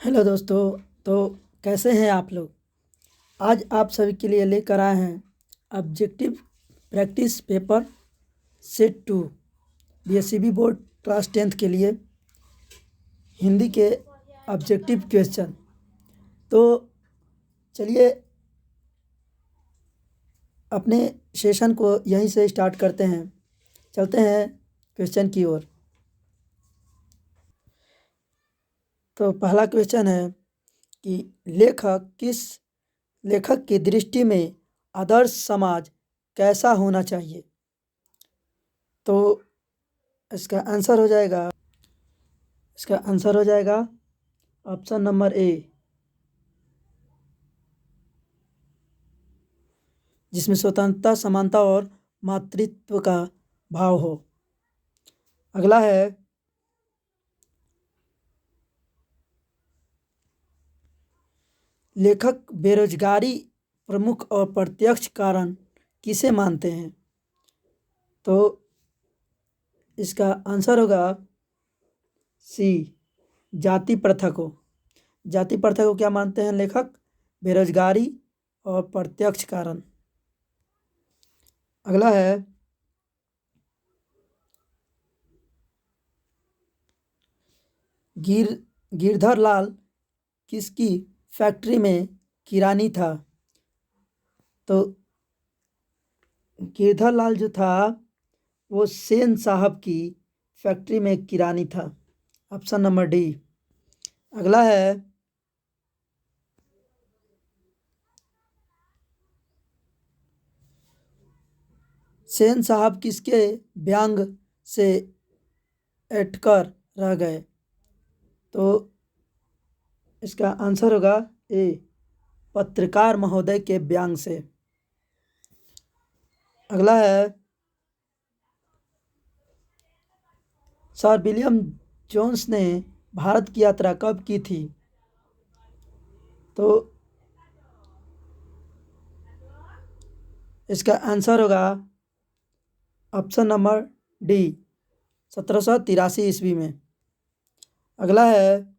Hello दोस्तों। तो कैसे हैं आप लोग। आज आप सभी के लिए लेकर आए हैं objective practice paper set 2 BSCB board class 10th के लिए हिंदी के ऑब्जेक्टिव क्वेश्चन। तो चलिए अपने सेशन को यहीं से स्टार्ट करते हैं। चलते हैं क्वेश्चन की ओर। तो पहला क्वेश्चन है कि लेखक की दृष्टि में आदर्श समाज कैसा होना चाहिए। तो इसका आंसर हो जाएगा ऑप्शन नंबर ए, जिसमें स्वतंत्रता, समानता और मातृत्व का भाव हो। अगला है लेखक बेरोजगारी प्रमुख और प्रत्यक्ष कारण किसे मानते हैं। तो इसका आंसर होगा सी, जाति प्रथा को। जाति प्रथा को क्या मानते हैं लेखक? बेरोजगारी और प्रत्यक्ष कारण। अगला है गिरधर लाल किसकी फैक्ट्री में किरानी था। तो गिरधर लाल जो था वो सेन साहब की फैक्ट्री में किरानी था। Option number D. अगला है सेन साहब किसके व्यंग से अटकर रह गए। तो इसका आंसर होगा ए, पत्रकार महोदय के व्यंग से। अगला है सर विलियम जोन्स ने भारत की यात्रा कब की थी। तो इसका आंसर होगा ऑप्शन नंबर डी, 1783 ईस्वी में। अगला है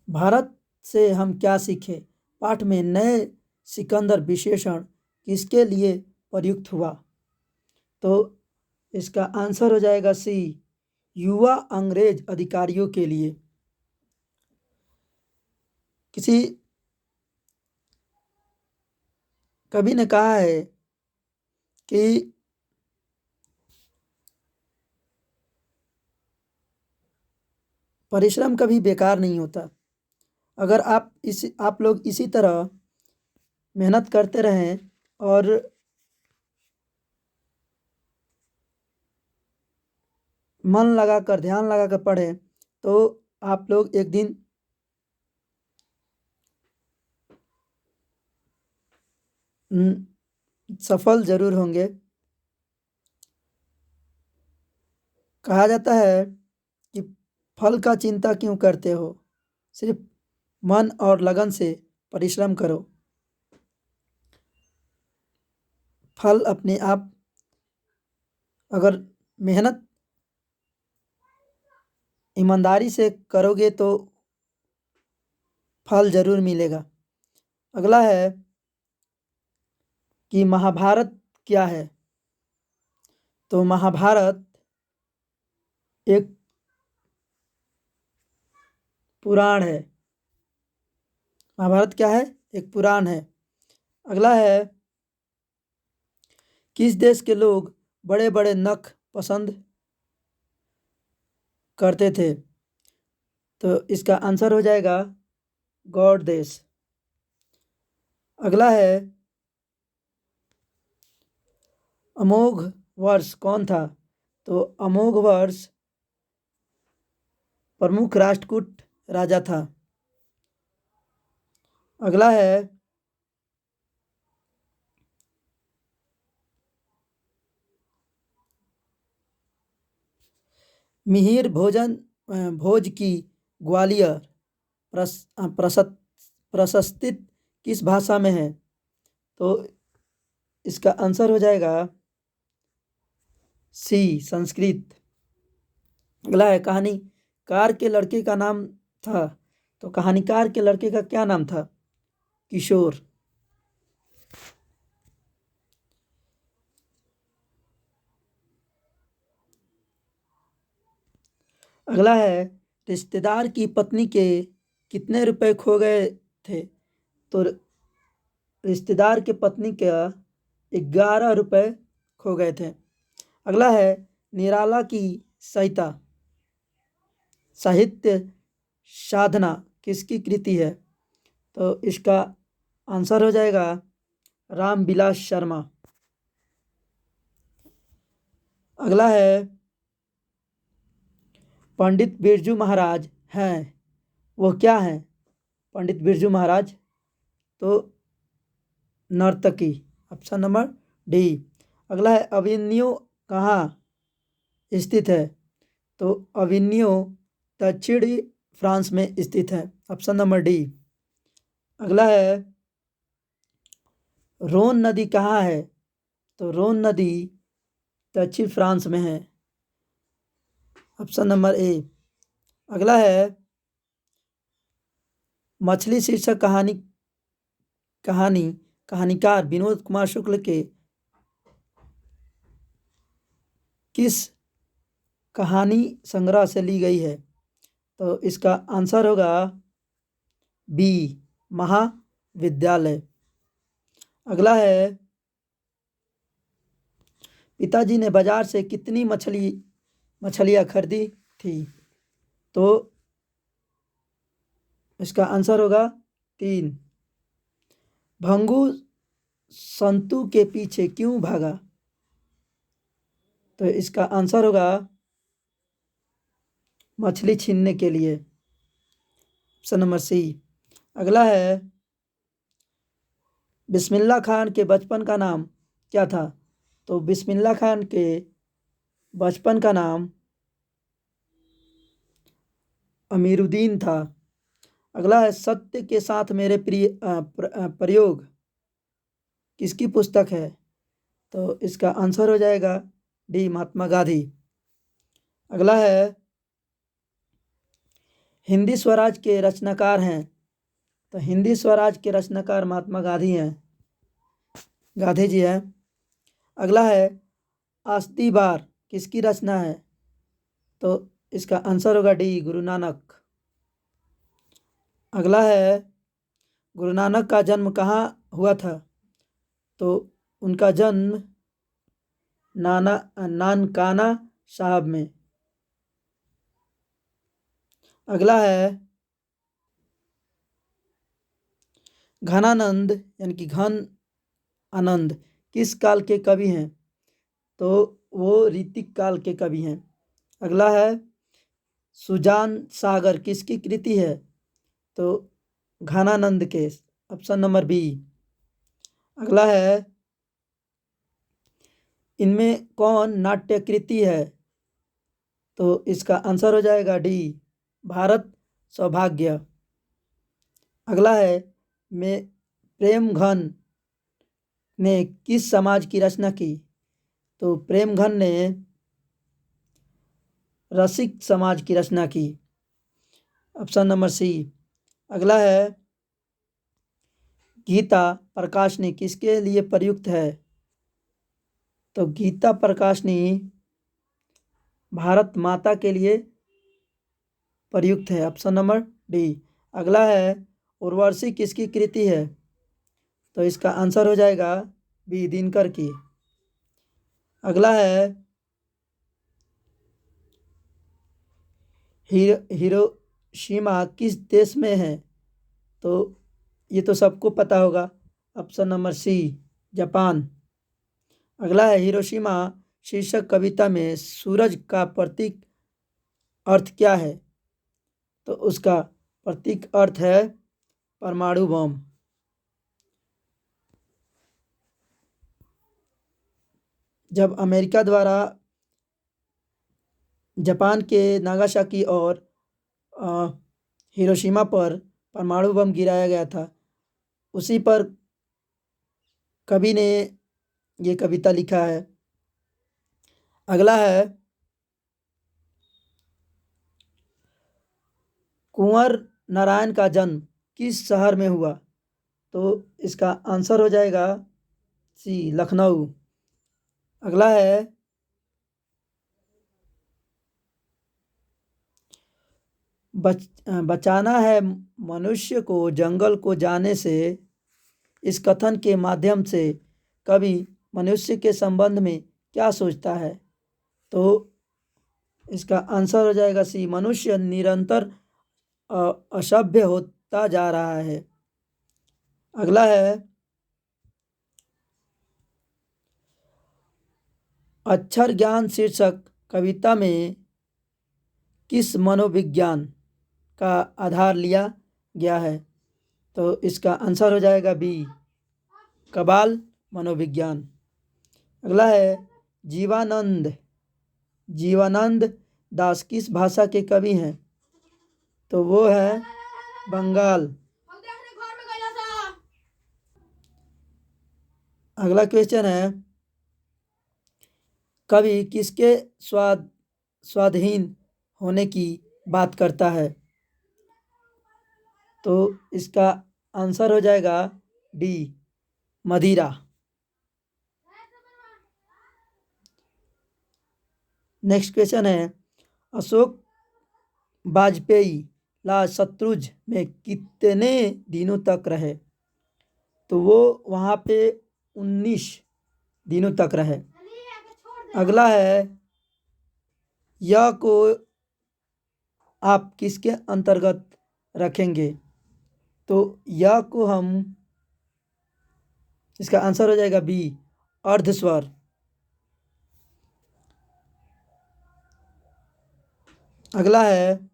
भारत से हम क्या सीखे पाठ में नए सिकंदर विशेषण किसके लिए प्रयुक्त हुआ। तो इसका आंसर हो जाएगा सी, युवा अंग्रेज अधिकारियों के लिए। किसी कवि ने कहा है कि परिश्रम कभी बेकार नहीं होता। अगर आप लोग इसी तरह मेहनत करते रहें और मन लगाकर ध्यान लगाकर पढ़ें तो आप लोग एक दिन सफल जरूर होंगे। कहा जाता है कि फल का चिंता क्यों करते हो, सिर्फ मन और लगन से परिश्रम करो, फल अपने आप, अगर मेहनत ईमानदारी से करोगे तो फल जरूर मिलेगा। अगला है कि महाभारत क्या है। तो महाभारत एक पुराण है। महाभारत क्या है? एक पुराण है। अगला है किस देश के लोग बड़े बड़े नख पसंद करते थे। तो इसका आंसर हो जाएगा गौड़ देश। अगला है अमोघ वर्ष कौन था। तो अमोघ वर्ष प्रमुख राष्ट्रकूट राजा था। अगला है मिहिर भोज की ग्वालियर प्रशस्तित किस भाषा में है। तो इसका आंसर हो जाएगा सी संस्कृत। अगला है कहानीकार के लड़के का नाम था, तो कहानीकार के लड़के का क्या नाम था? किशोर। अगला है रिश्तेदार की पत्नी के कितने रुपए खो गए थे? तो रिश्तेदार के पत्नी का 11 रुपए खो गए थे। अगला है निराला की सहिता साहित्य साधना किसकी कृति है? तो इसका आंसर हो जाएगा रामविलास शर्मा। अगला है पंडित बिरजू महाराज हैं, वो क्या हैं? पंडित बिरजू महाराज तो नर्तकी, ऑप्शन नंबर डी। अगला है अविन्यो कहाँ स्थित है? तो अविन्यो दक्षिणी फ्रांस में स्थित है, ऑप्शन नंबर डी। अगला है रोन नदी कहाँ है? तो रोन नदी दक्षिण फ्रांस में है, ऑप्शन नंबर ए। अगला है मछली शीर्षक कहानीकार विनोद कुमार शुक्ल के किस कहानी संग्रह से ली गई है? तो इसका आंसर होगा बी महाविद्यालय। अगला है पिताजी ने बाजार से कितनी मछलियाँ खरीदी थी? तो इसका आंसर होगा 3। भंगू संतू के पीछे क्यों भागा? तो इसका आंसर होगा मछली छीनने के लिए, ऑप्शन नंबर सी। अगला है बिस्मिल्लाह खान के बचपन का नाम क्या था? तो बिस्मिल्लाह खान के बचपन का नाम अमीरुद्दीन था। अगला है सत्य के साथ मेरे प्रिय प्रयोग किसकी पुस्तक है? तो इसका आंसर हो जाएगा डी महात्मा गांधी। अगला है हिंदी स्वराज के रचनाकार हैं, तो हिंदी स्वराज के रचनाकार महात्मा गांधी हैं, गांधी जी हैं। अगला है आस्ती बार किसकी रचना है? तो इसका आंसर होगा डी गुरु नानक। अगला है गुरु नानक का जन्म कहाँ हुआ था? तो उनका जन्म नानकाना साहब में। अगला है घनानंद यानी कि घन आनंद किस काल के कवि हैं? तो वो ऋतिक काल के कवि हैं। अगला है सुजान सागर किसकी कृति है? तो घनानंद के, ऑप्शन नंबर बी। अगला है इनमें कौन नाट्यकृति है? तो इसका आंसर हो जाएगा डी भारत सौभाग्य। अगला है मैं प्रेमघन ने किस समाज की रचना की? तो प्रेमघन ने रसिक समाज की रचना की, ऑप्शन नंबर सी। अगला है गीता प्रकाशनी किसके लिए प्रयुक्त है? तो गीता प्रकाशनी भारत माता के लिए प्रयुक्त है, ऑप्शन नंबर डी। अगला है उर्वशी किसकी कृति है? तो इसका आंसर हो जाएगा बी दिनकर की। अगला है हिरोशिमा किस देश में है? तो ये तो सबको पता होगा, ऑप्शन नंबर सी जापान। अगला है हिरोशिमा शीर्षक कविता में सूरज का प्रतीक अर्थ क्या है? तो उसका प्रतीक अर्थ है परमाणु बम। जब अमेरिका द्वारा जापान के नागासाकी और हिरोशिमा पर परमाणु बम गिराया गया था, उसी पर कवि ने ये कविता लिखा है। अगला है कुंवर नारायण का जन्म किस शहर में हुआ? तो इसका आंसर हो जाएगा सी, लखनऊ। अगला है बचाना है मनुष्य को जंगल को जाने से, इस कथन के माध्यम से कवि मनुष्य के संबंध में क्या सोचता है? तो इसका आंसर हो जाएगा सी, मनुष्य निरंतर असभ्य होता जा रहा है। अगला है अक्षर ज्ञान शीर्षक कविता में किस मनोविज्ञान का आधार लिया गया है? तो इसका आंसर हो जाएगा बी, कबाल मनोविज्ञान। अगला है जीवानंद जीवानंद दास किस भाषा के कवि हैं? तो वो है बंगाल। अगला क्वेश्चन है कवि किसके स्वाधीन होने की बात करता है? तो इसका आंसर हो जाएगा डी, मदिरा। नेक्स्ट क्वेश्चन है अशोक वाजपेयी लाल शत्रुंज में कितने दिनों तक रहे? तो वो वहाँ पे 19 दिनों तक रहे। अगला है यह को आप किसके अंतर्गत रखेंगे? तो यह को हम, इसका आंसर हो जाएगा बी, अर्धस्वर। अगला है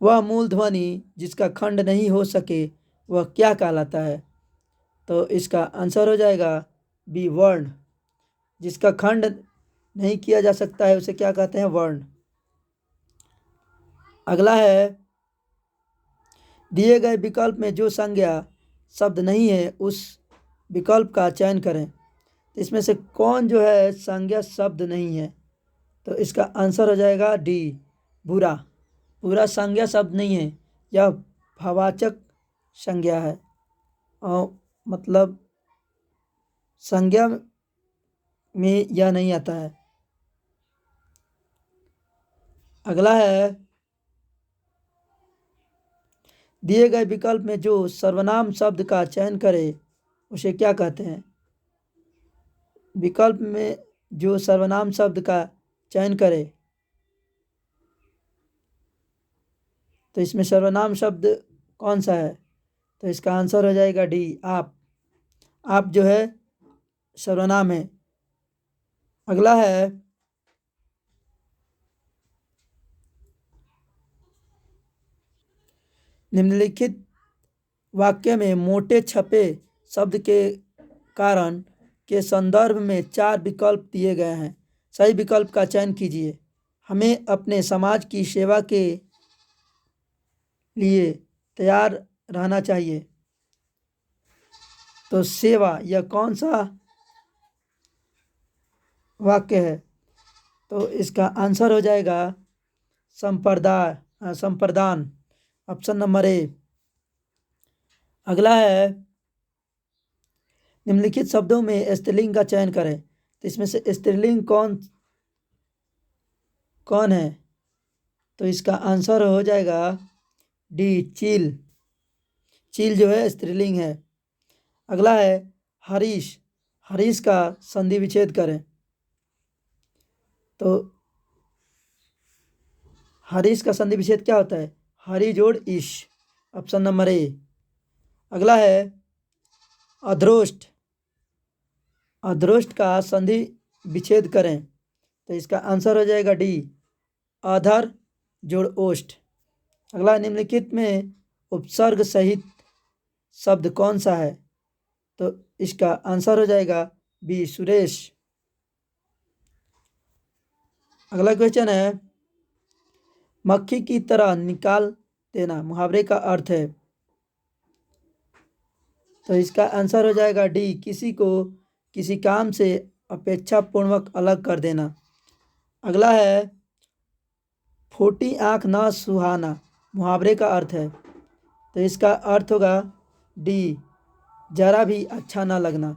वह मूल ध्वनि जिसका खंड नहीं हो सके वह क्या कहलाता है? तो इसका आंसर हो जाएगा बी, वर्ण। जिसका खंड नहीं किया जा सकता है उसे क्या कहते हैं? वर्ण। अगला है दिए गए विकल्प में जो संज्ञा शब्द नहीं है उस विकल्प का चयन करें। तो इसमें से कौन जो है संज्ञा शब्द नहीं है? तो इसका आंसर हो जाएगा डी, बुरा। बुरा संज्ञा शब्द नहीं है, यह भाववाचक संज्ञा है और मतलब संज्ञा में यह नहीं आता है। अगला है दिए गए विकल्प में जो सर्वनाम शब्द का चयन करे उसे क्या कहते हैं? विकल्प में जो सर्वनाम शब्द का चयन करे, तो इसमें सर्वनाम शब्द कौन सा है? तो इसका आंसर हो जाएगा डी, आप। आप जो है सर्वनाम है। अगला है निम्नलिखित वाक्य में मोटे छपे शब्द के कारण के संदर्भ में 4 विकल्प दिए गए हैं। सही विकल्प का चयन कीजिए। हमें अपने समाज की सेवा के लिए तैयार रहना चाहिए। तो सेवा यह कौन सा वाक्य है? तो इसका आंसर हो जाएगा संप्रदान, ऑप्शन नंबर ए। अगला है निम्नलिखित शब्दों में स्त्रीलिंग का चयन करें। तो इसमें से स्त्रीलिंग कौन कौन है? तो इसका आंसर हो जाएगा डी, चील। चील जो है स्त्रीलिंग है। अगला है हरीश। हरीश का संधि विच्छेद करें। तो हरीश का संधि विच्छेद क्या होता है? हरी जोड़ ईश, ऑप्शन नंबर ए। अगला है अध्रोष्ट। अध्रोष्ट का संधि विच्छेद करें। तो इसका आंसर हो जाएगा डी, अधर जोड़ ओष्ठ। अगला निम्नलिखित में उपसर्ग सहित शब्द कौन सा है? तो इसका आंसर हो जाएगा बी, सुरेश। अगला क्वेश्चन है मक्खी की तरह निकाल देना मुहावरे का अर्थ है। तो इसका आंसर हो जाएगा डी, किसी को किसी काम से अपेक्षापूर्वक अलग कर देना। अगला है फूटी आँख ना सुहाना, मुहावरे का अर्थ है, तो इसका अर्थ होगा डी, जरा भी अच्छा ना लगना।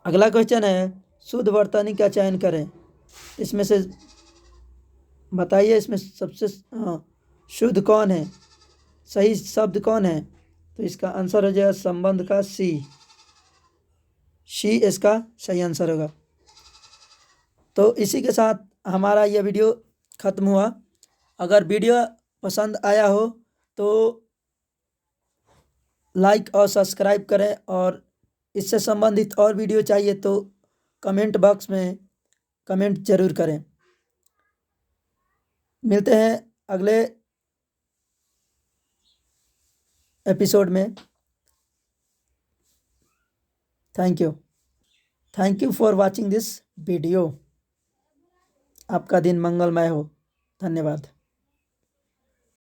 अगला क्वेश्चन है शुद्ध वर्तनी का चयन करें, इसमें से बताइए इसमें सबसे शुद्ध कौन है, सही शब्द कौन है, तो इसका आंसर हो जाएगा संबंध का सी इसका सही आंसर होगा। तो इसी के साथ हमारा यह वीडियो ख़त्म हुआ। अगर वीडियो पसंद आया हो तो लाइक और सब्सक्राइब करें, और इससे संबंधित और वीडियो चाहिए तो कमेंट बॉक्स में कमेंट जरूर करें। मिलते हैं अगले एपिसोड में। Thank you for watching this video. आपका दिन मंगलमय हो। धन्यवाद।